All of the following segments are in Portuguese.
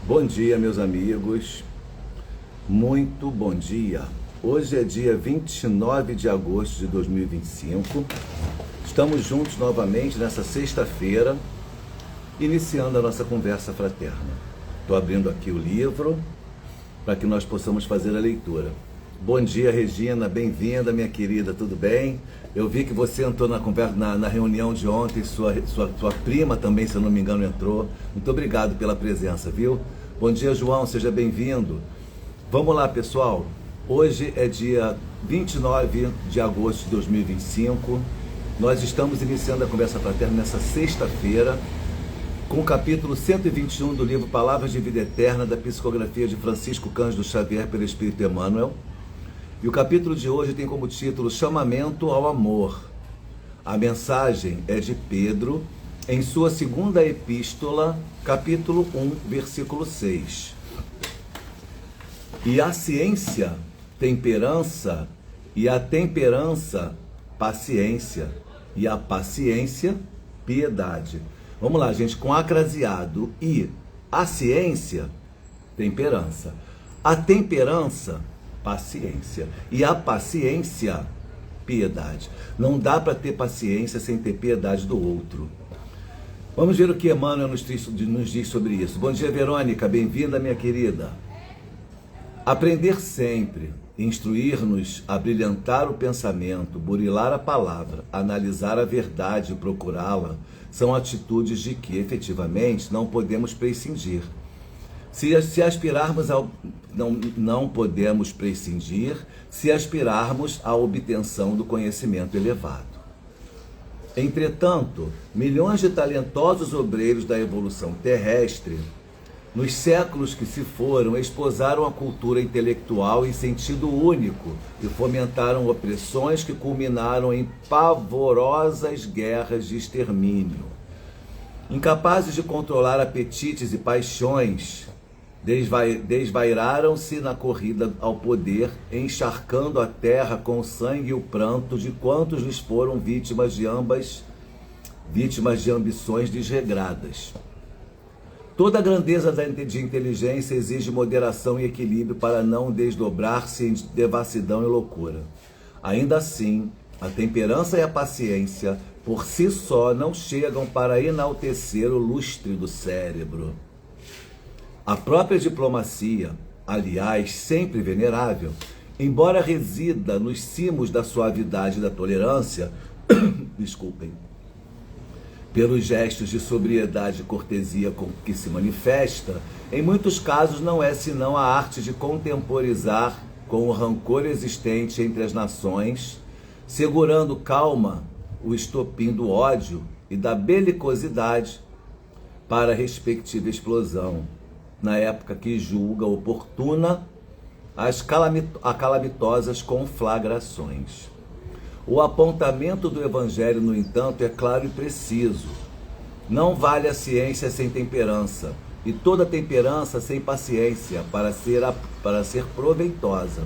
Bom dia, meus amigos. Muito bom dia. Hoje é dia 29 de agosto de 2025. Estamos juntos novamente nessa sexta-feira, iniciando a nossa conversa fraterna. Estou abrindo aqui o livro para que nós possamos fazer a leitura. Bom dia, Regina. Bem-vinda, minha querida. Tudo bem? Eu vi que você entrou na conversa, na reunião de ontem. Sua prima também, se eu não me engano, entrou. Muito obrigado pela presença, viu? Bom dia, João. Seja bem-vindo. Vamos lá, pessoal. Hoje é dia 29 de agosto de 2025. Nós estamos iniciando a conversa fraterna nessa sexta-feira, com o capítulo 121 do livro Palavras de Vida Eterna, da psicografia de Francisco Cândido Xavier pelo Espírito Emmanuel. E o capítulo de hoje tem como título Chamamento ao Amor. A mensagem é de Pedro, em sua segunda epístola, capítulo 1, versículo 6. E a ciência, temperança, e a temperança, paciência, e a paciência, piedade. Vamos lá, gente, com acraseado. E a ciência, temperança. A temperança, paciência. E a paciência, piedade. Não dá para ter paciência sem ter piedade do outro. Vamos ver o que Emmanuel nos diz sobre isso. Bom dia, Verônica. Bem-vinda, minha querida. Aprender sempre, instruir-nos a brilhantar o pensamento, burilar a palavra, analisar a verdade e procurá-la, são atitudes de que, efetivamente, não podemos prescindir. Se aspirarmos ao... Não podemos prescindir se aspirarmos à obtenção do conhecimento elevado. Entretanto, milhões de talentosos obreiros da evolução terrestre, nos séculos que se foram, esposaram a cultura intelectual em sentido único e fomentaram opressões que culminaram em pavorosas guerras de extermínio. Incapazes de controlar apetites e paixões, desvairaram-se na corrida ao poder, encharcando a terra com o sangue e o pranto de quantos lhes foram vítimas de ambições desregradas. Toda a grandeza de inteligência exige moderação e equilíbrio para não desdobrar-se em devassidão e loucura. Ainda assim, a temperança e a paciência, por si só, não chegam para enaltecer o lustre do cérebro. A própria diplomacia, aliás, sempre venerável, embora resida nos cimos da suavidade e da tolerância, desculpem, pelos gestos de sobriedade e cortesia com que se manifesta, em muitos casos não é senão a arte de contemporizar com o rancor existente entre as nações, segurando calma o estopim do ódio e da belicosidade para a respectiva explosão, na época que julga oportuna as calamitosas conflagrações. O apontamento do Evangelho, no entanto, é claro e preciso. Não vale a ciência sem temperança, e toda temperança sem paciência, para ser proveitosa.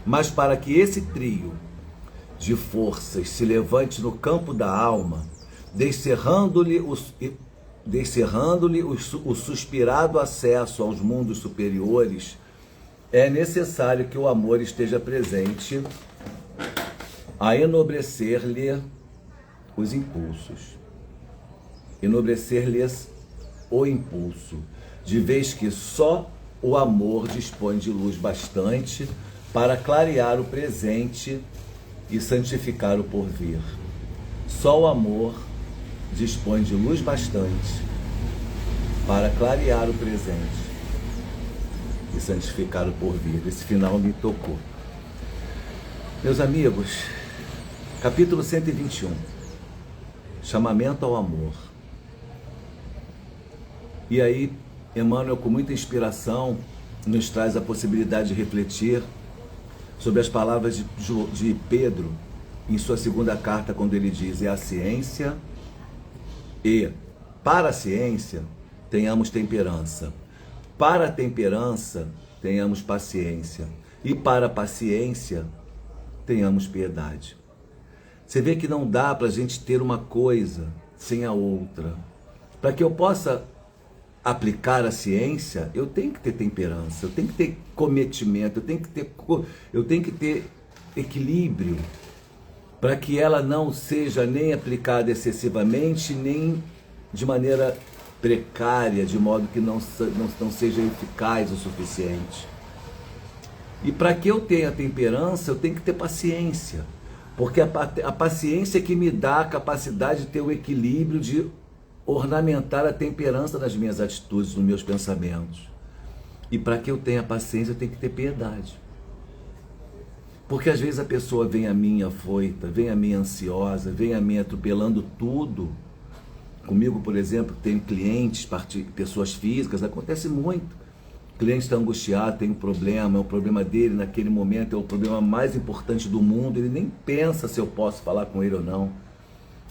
Mas para que esse trio de forças se levante no campo da alma, descerrando-lhe o suspirado acesso aos mundos superiores, é necessário que o amor esteja presente a enobrecer-lhe os impulsos, enobrecer-lhes o impulso, de vez que só o amor dispõe de luz bastante para clarear o presente e santificar o porvir. Só o amor dispõe de luz bastante para clarear o presente e santificar o porvir. Esse final me tocou. Meus amigos, capítulo 121, chamamento ao amor. E aí, Emmanuel, com muita inspiração, nos traz a possibilidade de refletir sobre as palavras de Pedro, em sua segunda carta, quando ele diz: é a ciência, e para a ciência tenhamos temperança, para a temperança tenhamos paciência, e para a paciência tenhamos piedade. Você vê que não dá para a gente ter uma coisa sem a outra. Para que eu possa aplicar a ciência, eu tenho que ter temperança, eu tenho que ter cometimento, eu tenho que ter equilíbrio, para que ela não seja nem aplicada excessivamente, nem de maneira precária, de modo que não seja eficaz o suficiente. E para que eu tenha temperança, eu tenho que ter paciência, porque a paciência é que me dá a capacidade de ter o equilíbrio, de ornamentar a temperança nas minhas atitudes, nos meus pensamentos. E para que eu tenha paciência, eu tenho que ter piedade. Porque às vezes a pessoa vem a mim afoita, vem a mim ansiosa, vem a mim atropelando tudo. Comigo, por exemplo, tenho clientes, pessoas físicas, acontece muito. O cliente está angustiado, tem um problema, é o problema dele naquele momento, é o problema mais importante do mundo, ele nem pensa se eu posso falar com ele ou não.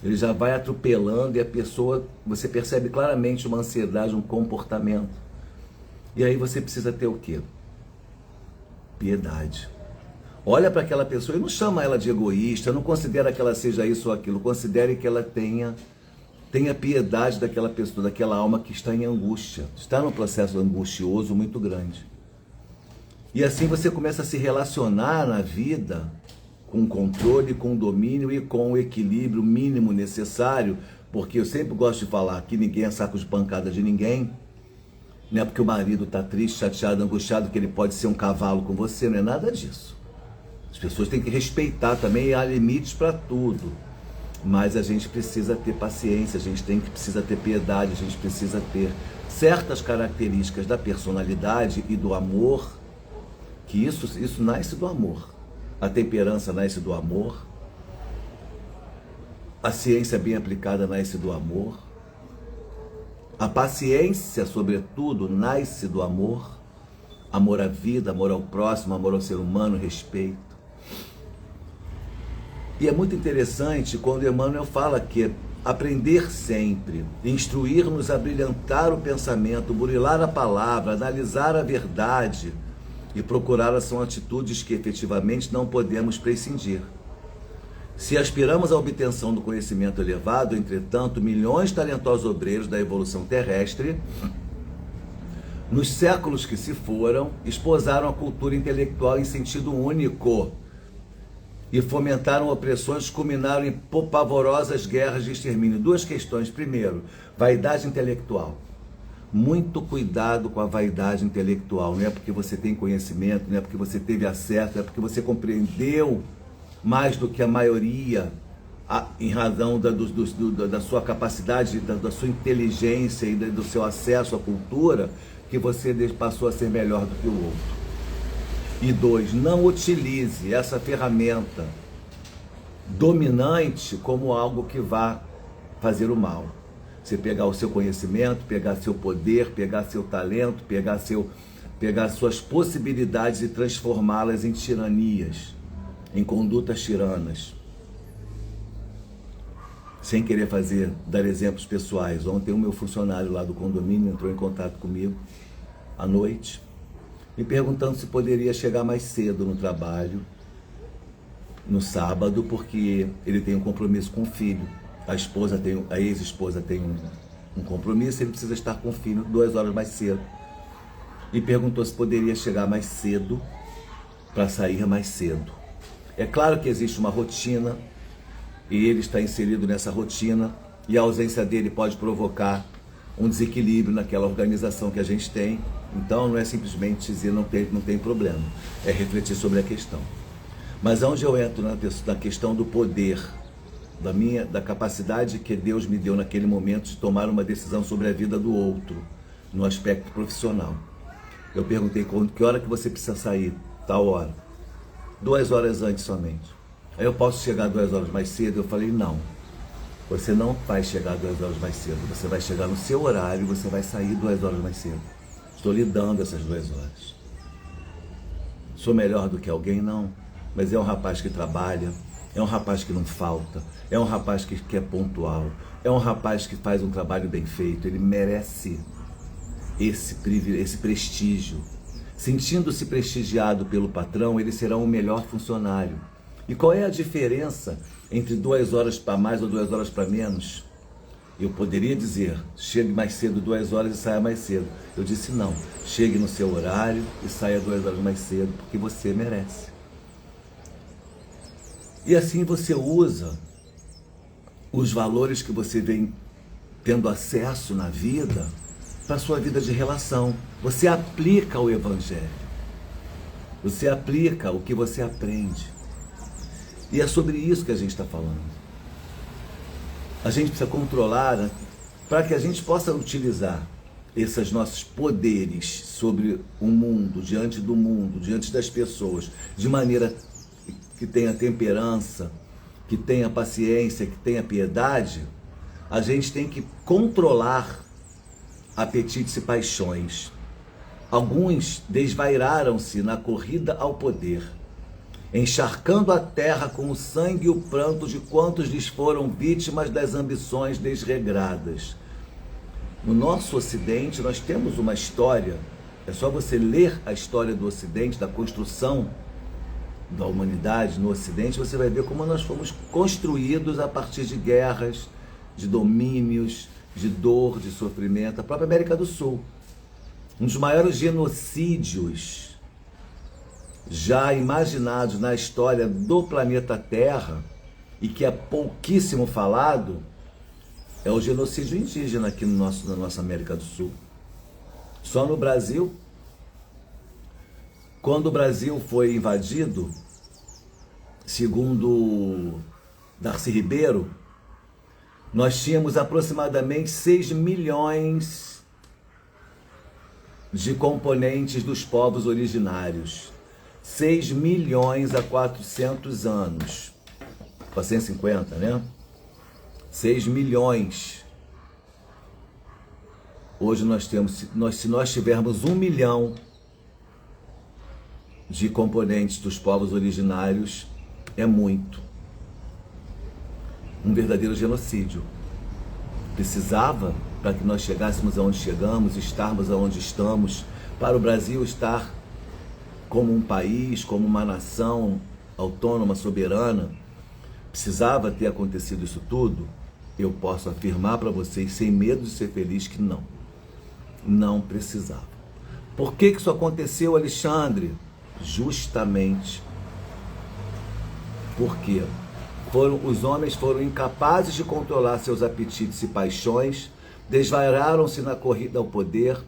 Ele já vai atropelando e a pessoa, você percebe claramente uma ansiedade, um comportamento. E aí você precisa ter o quê? Piedade. Olha para aquela pessoa e não chama ela de egoísta, não considera que ela seja isso ou aquilo, considere que ela tenha piedade daquela pessoa, daquela alma que está em angústia, está num processo angustioso muito grande. E assim você começa a se relacionar na vida com controle, com domínio e com o equilíbrio mínimo necessário, porque eu sempre gosto de falar que ninguém é saco de pancada de ninguém, não é porque o marido está triste, chateado, angustiado, que ele pode ser um cavalo com você, não é nada disso. As pessoas têm que respeitar também, e há limites para tudo, mas a gente precisa ter paciência, a gente precisa ter piedade, a gente precisa ter certas características da personalidade e do amor, que isso nasce do amor. A temperança nasce do amor, a ciência bem aplicada nasce do amor, a paciência, sobretudo, nasce do amor, amor à vida, amor ao próximo, amor ao ser humano, respeito. E é muito interessante quando Emmanuel fala que aprender sempre, instruir-nos a brilhantar o pensamento, burilar a palavra, analisar a verdade, e procurá-las são atitudes que efetivamente não podemos prescindir. Se aspiramos à obtenção do conhecimento elevado, entretanto, milhões de talentosos obreiros da evolução terrestre, nos séculos que se foram, esposaram a cultura intelectual em sentido único e fomentaram opressões que culminaram em pavorosas guerras de extermínio. Duas questões. Primeiro, vaidade intelectual. Muito cuidado com a vaidade intelectual, não é porque você tem conhecimento, não é porque você teve acesso, não é porque você compreendeu mais do que a maioria, em razão da sua capacidade, da sua inteligência e do seu acesso à cultura, que você passou a ser melhor do que o outro. E dois, não utilize essa ferramenta dominante como algo que vá fazer o mal. Você pegar o seu conhecimento, pegar seu poder, pegar seu talento, pegar suas possibilidades e transformá-las em tiranias, em condutas tiranas. Sem querer dar exemplos pessoais. Ontem o meu funcionário lá do condomínio entrou em contato comigo à noite, me perguntando se poderia chegar mais cedo no trabalho, no sábado, porque ele tem um compromisso com o filho. A ex-esposa tem um compromisso, ele precisa estar com o filho 2 horas mais cedo. E perguntou se poderia chegar mais cedo para sair mais cedo. É claro que existe uma rotina e ele está inserido nessa rotina e a ausência dele pode provocar um desequilíbrio naquela organização que a gente tem. Então não é simplesmente dizer não tem problema, é refletir sobre a questão. Mas onde eu entro na questão do poder, da capacidade que Deus me deu naquele momento de tomar uma decisão sobre a vida do outro, no aspecto profissional. Eu perguntei que hora que você precisa sair, tal hora. 2 horas antes somente. Aí eu posso chegar 2 horas mais cedo? Eu falei, não. Você não vai chegar 2 horas mais cedo. Você vai chegar no seu horário e você vai sair 2 horas mais cedo. Estou lhe dando essas 2 horas. Sou melhor do que alguém? Não. Mas é um rapaz que trabalha, é um rapaz que não falta, é um rapaz que é pontual, é um rapaz que faz um trabalho bem feito. Ele merece esse prestígio. Sentindo-se prestigiado pelo patrão, ele será um melhor funcionário. E qual é a diferença entre 2 horas para mais ou 2 horas para menos? Eu poderia dizer, chegue mais cedo 2 horas e saia mais cedo. Eu disse não, chegue no seu horário e saia 2 horas mais cedo, porque você merece. E assim você usa os valores que você vem tendo acesso na vida para a sua vida de relação. Você aplica o Evangelho. Você aplica o que você aprende. E é sobre isso que a gente está falando. A gente precisa controlar para que a gente possa utilizar esses nossos poderes sobre o mundo, diante das pessoas, de maneira que tenha temperança, que tenha paciência, que tenha piedade. A gente tem que controlar apetites e paixões. Alguns desvairaram-se na corrida ao poder, encharcando a terra com o sangue e o pranto de quantos lhes foram vítimas das ambições desregradas. No nosso Ocidente, nós temos uma história, é só você ler a história do Ocidente, da construção da humanidade no Ocidente, você vai ver como nós fomos construídos a partir de guerras, de domínios, de dor, de sofrimento. A própria América do Sul, um dos maiores genocídios já imaginados na história do planeta Terra e que é pouquíssimo falado, é o genocídio indígena aqui na nossa América do Sul. Só no Brasil, quando o Brasil foi invadido, segundo Darcy Ribeiro, nós tínhamos aproximadamente 6 milhões de componentes dos povos originários. 6 milhões há 400 anos. 450, né? 6 milhões. Hoje nós temos, se nós tivermos 1 milhão de componentes dos povos originários, é muito. Um verdadeiro genocídio. Precisava, para que nós chegássemos aonde chegamos, estarmos aonde estamos, para o Brasil estar como um país, como uma nação autônoma, soberana, precisava ter acontecido isso tudo? Eu posso afirmar para vocês, sem medo de ser feliz, que não. Não precisava. Por que isso aconteceu, Alexandre? Justamente porque os homens foram incapazes de controlar seus apetites e paixões, desvairaram-se na corrida ao poder,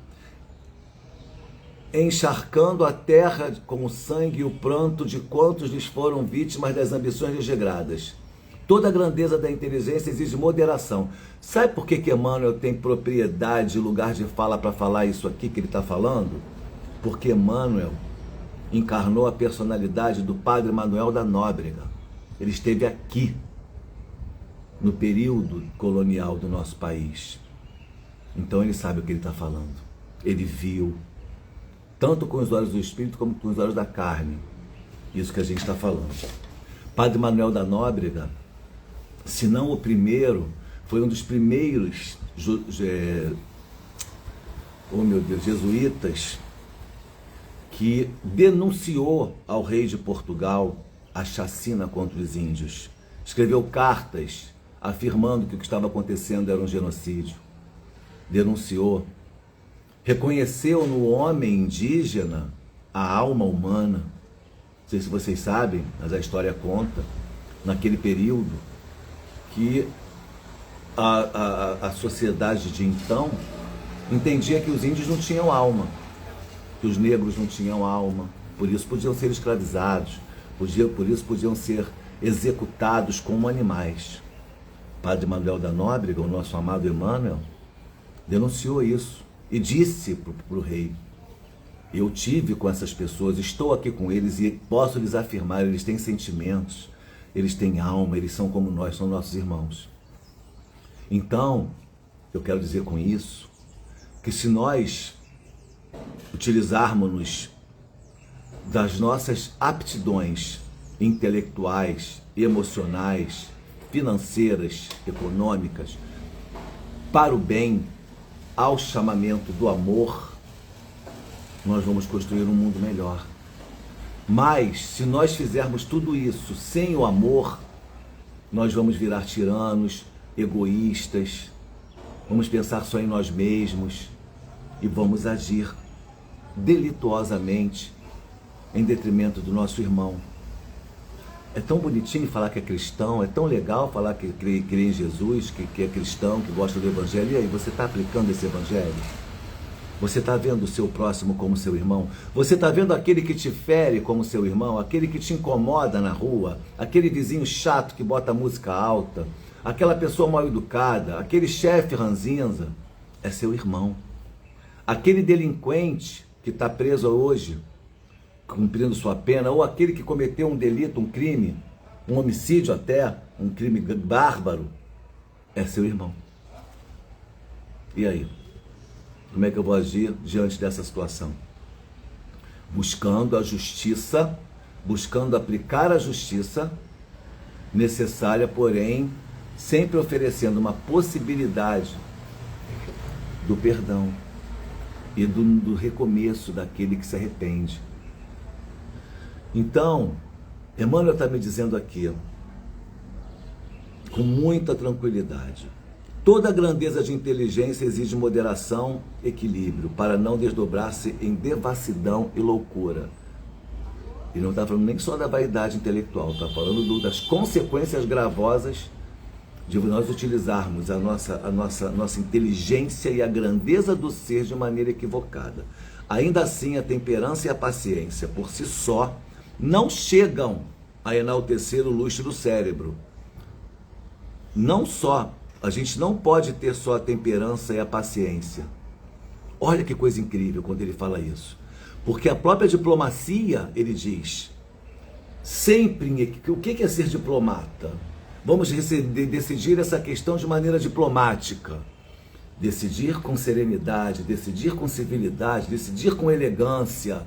encharcando a terra com o sangue e o pranto de quantos lhes foram vítimas das ambições desregradas. Toda a grandeza da inteligência exige moderação. Sabe por que Emmanuel tem propriedade, lugar de fala para falar isso aqui que ele está falando? Porque Emmanuel encarnou a personalidade do Padre Manuel da Nóbrega. Ele esteve aqui no período colonial do nosso país. Então ele sabe o que ele está falando. Ele viu, tanto com os olhos do Espírito como com os olhos da carne, isso que a gente está falando. Padre Manuel da Nóbrega, se não o primeiro, foi um dos primeiros jesuítas que denunciou ao rei de Portugal a chacina contra os índios. Escreveu cartas afirmando que o que estava acontecendo era um genocídio. Denunciou. Reconheceu no homem indígena a alma humana. Não sei se vocês sabem, mas a história conta, naquele período, que a sociedade de então entendia que os índios não tinham alma, que os negros não tinham alma, por isso podiam ser escravizados, por isso podiam ser executados como animais. Padre Manuel da Nóbrega, o nosso amado Emmanuel, denunciou isso e disse para o rei: eu tive com essas pessoas, estou aqui com eles e posso lhes afirmar, eles têm sentimentos, eles têm alma, eles são como nós, são nossos irmãos. Então, eu quero dizer com isso, que se nós utilizarmos das nossas aptidões intelectuais, emocionais, financeiras, econômicas, para o bem, ao chamamento do amor, nós vamos construir um mundo melhor. Mas, se nós fizermos tudo isso sem o amor, nós vamos virar tiranos, egoístas, vamos pensar só em nós mesmos e vamos agir delituosamente em detrimento do nosso irmão. É tão bonitinho falar que é cristão, é tão legal falar que crê em Jesus, que é cristão, que gosta do Evangelho. E aí, você está aplicando esse Evangelho? Você está vendo o seu próximo como seu irmão? Você está vendo aquele que te fere como seu irmão? Aquele que te incomoda na rua? Aquele vizinho chato que bota música alta? Aquela pessoa mal educada? Aquele chefe ranzinza? É seu irmão. Aquele delinquente que está preso hoje, cumprindo sua pena, ou aquele que cometeu um delito, um crime, um homicídio até, um crime bárbaro, é seu irmão. E aí? Como é que eu vou agir diante dessa situação? Buscando a justiça, buscando aplicar a justiça necessária, porém, sempre oferecendo uma possibilidade do perdão e do recomeço daquele que se arrepende. Então, Emmanuel está me dizendo aqui, com muita tranquilidade, toda grandeza de inteligência exige moderação, equilíbrio, para não desdobrar-se em devassidão e loucura. Ele não está falando nem só da vaidade intelectual, está falando das consequências gravosas de nós utilizarmos a nossa inteligência e a grandeza do ser de maneira equivocada. Ainda assim, a temperança e a paciência, por si só, não chegam a enaltecer o luxo do cérebro. Não só, a gente não pode ter só a temperança e a paciência. Olha que coisa incrível quando ele fala isso. Porque a própria diplomacia, ele diz, sempre, o que é ser diplomata? Vamos decidir essa questão de maneira diplomática. Decidir com serenidade, decidir com civilidade, decidir com elegância.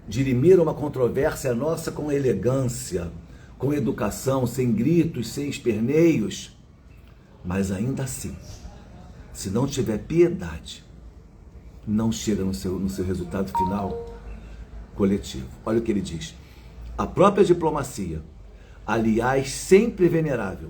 Dirimir uma controvérsia nossa com elegância, com educação, sem gritos, sem esperneios. Mas ainda assim, se não tiver piedade, não chega no seu resultado final coletivo. Olha o que ele diz. A própria diplomacia, aliás, sempre venerável,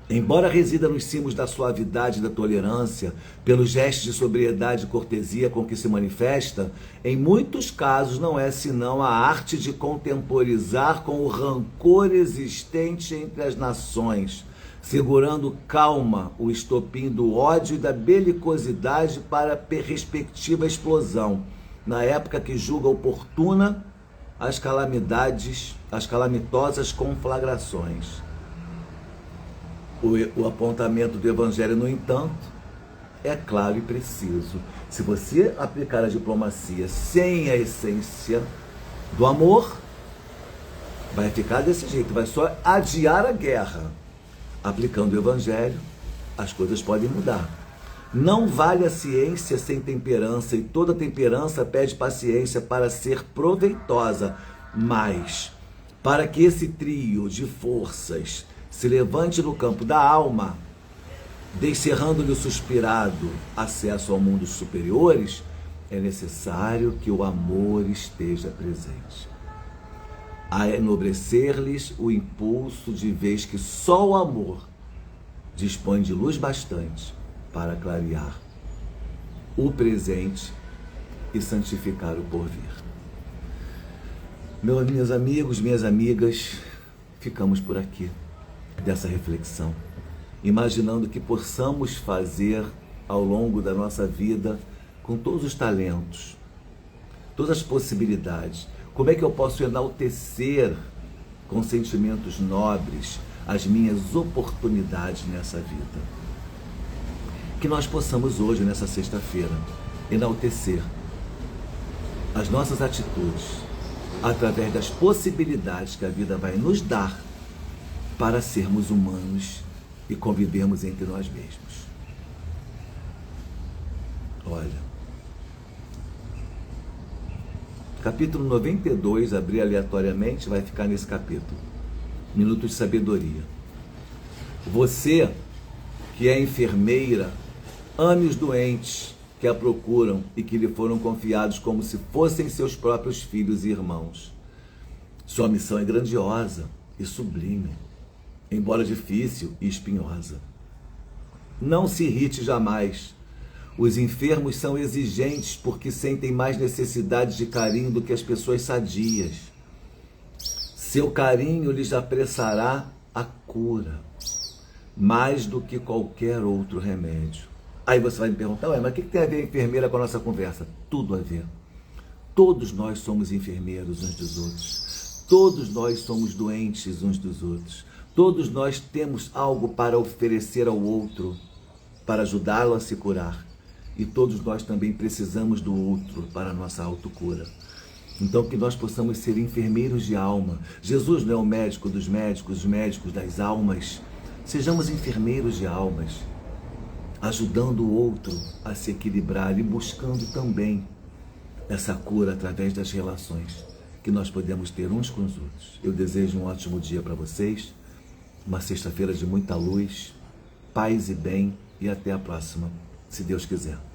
embora resida nos cimos da suavidade e da tolerância, pelos gestos de sobriedade e cortesia com que se manifesta, em muitos casos não é senão a arte de contemporizar com o rancor existente entre as nações, segurando calma o estopim do ódio e da belicosidade para a respectiva explosão, na época que julga oportuna as calamitosas conflagrações. O apontamento do Evangelho, no entanto, é claro e preciso. Se você aplicar a diplomacia sem a essência do amor, vai ficar desse jeito, vai só adiar a guerra. Aplicando o Evangelho, as coisas podem mudar. Não vale a ciência sem temperança, e toda temperança pede paciência para ser proveitosa, mas para que esse trio de forças se levante no campo da alma, descerrando-lhe o suspirado acesso ao mundo superiores, é necessário que o amor esteja presente, a enobrecer-lhes o impulso, de vez que só o amor dispõe de luz bastante para clarear o presente e santificar o porvir. Meus amigos, minhas amigas, ficamos por aqui dessa reflexão, imaginando que possamos fazer ao longo da nossa vida, com todos os talentos, todas as possibilidades. Como é que eu posso enaltecer com sentimentos nobres as minhas oportunidades nessa vida? Que nós possamos hoje, nessa sexta-feira, enaltecer as nossas atitudes através das possibilidades que a vida vai nos dar para sermos humanos e convivermos entre nós mesmos. Olha, capítulo 92, abrir aleatoriamente, vai ficar nesse capítulo. Minutos de sabedoria. Você, que é enfermeira, ame os doentes que a procuram e que lhe foram confiados como se fossem seus próprios filhos e irmãos. Sua missão é grandiosa e sublime, embora difícil e espinhosa. Não se irrite jamais. Os enfermos são exigentes porque sentem mais necessidade de carinho do que as pessoas sadias. Seu carinho lhes apressará a cura, mais do que qualquer outro remédio. Aí você vai me perguntar, ué, mas o que tem a ver a enfermeira com a nossa conversa? Tudo a ver. Todos nós somos enfermeiros uns dos outros. Todos nós somos doentes uns dos outros. Todos nós temos algo para oferecer ao outro, para ajudá-lo a se curar. E todos nós também precisamos do outro para a nossa autocura. Então que nós possamos ser enfermeiros de alma. Jesus não é o médico dos médicos, os médicos das almas. Sejamos enfermeiros de almas, ajudando o outro a se equilibrar e buscando também essa cura através das relações que nós podemos ter uns com os outros. Eu desejo um ótimo dia para vocês, uma sexta-feira de muita luz, paz e bem, e até a próxima, se Deus quiser.